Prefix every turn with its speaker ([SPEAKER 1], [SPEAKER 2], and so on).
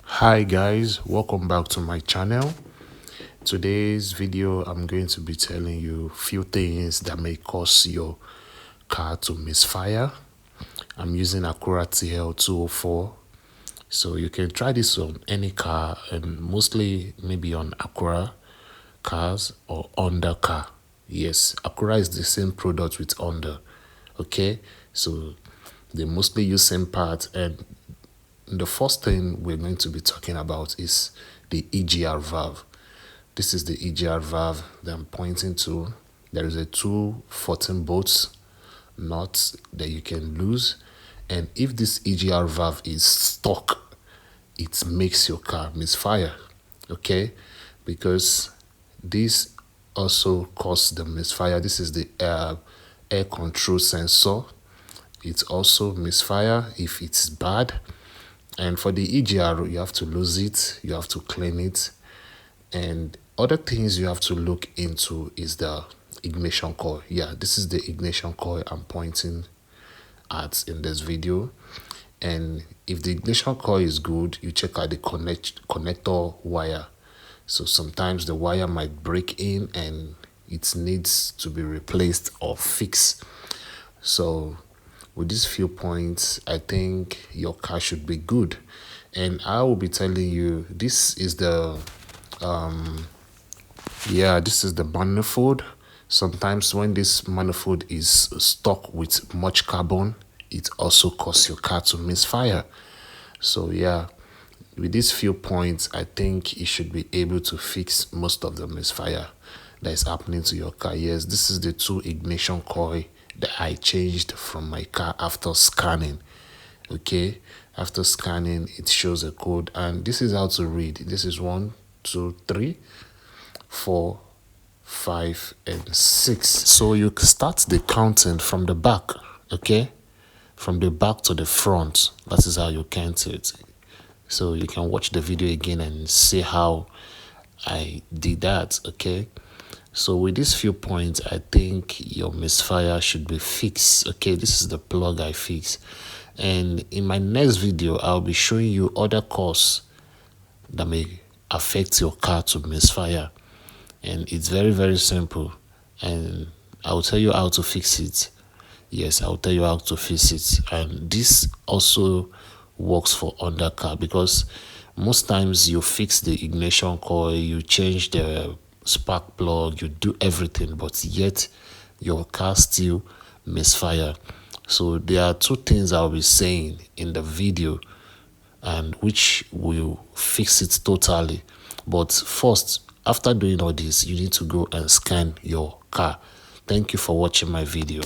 [SPEAKER 1] Hi guys, welcome back to my channel. Today's video I'm going to be telling you a few things that may cause your car to misfire. I'm using Acura TL204, so you can try this on any car and mostly maybe on Acura cars or Honda car. Yes, Acura is the same product with Honda. Okay, so they mostly use same parts, and the first thing we're going to be talking about is the EGR valve. This is the EGR valve that I'm pointing to. There is a 214 bolts nut that you can lose, and if this EGR valve is stuck, it makes your car misfire. Okay, because this also causes the misfire. This is the air control sensor. It's also misfire if it's bad. And for the EGR, you have to lose it, you have to clean it. And other things you have to look into is the ignition coil. Yeah, this is the ignition coil I'm pointing at in this video. And if the ignition coil is good, you check out the connector wire. So sometimes the wire might break in and it needs to be replaced or fixed. So with these few points, I think your car should be good. And I will be telling you, this is the this is the manifold. Sometimes when this manifold is stuck with much carbon, it also causes your car to misfire. So yeah, with these few points, I think you should be able to fix most of the misfire that is happening to your car. Yes, this is the two ignition coil that I changed from my car after scanning. Okay, after scanning, it shows a code, and this is how to read. This is 1, 2, 3, 4, 5, and 6. So you start the counting from the back. Okay, from the back to the front. That is how you count it. So you can watch the video again and see how I did that. Okay, so with these few points, I think your misfire should be fixed. Okay, this is the plug I fixed, and in my next video I'll be showing you other causes that may affect your car to misfire, and it's very simple, and I'll tell you how to fix it. Yes, I'll tell you how to fix it. And this also works for Honda car, because most times you fix the ignition coil, you change the spark plug, you do everything, but yet your car still misfire. So there are two things I'll be saying in the video, and which will fix it totally. But first, after doing all this, you need to go and scan your car. Thank you for watching my video.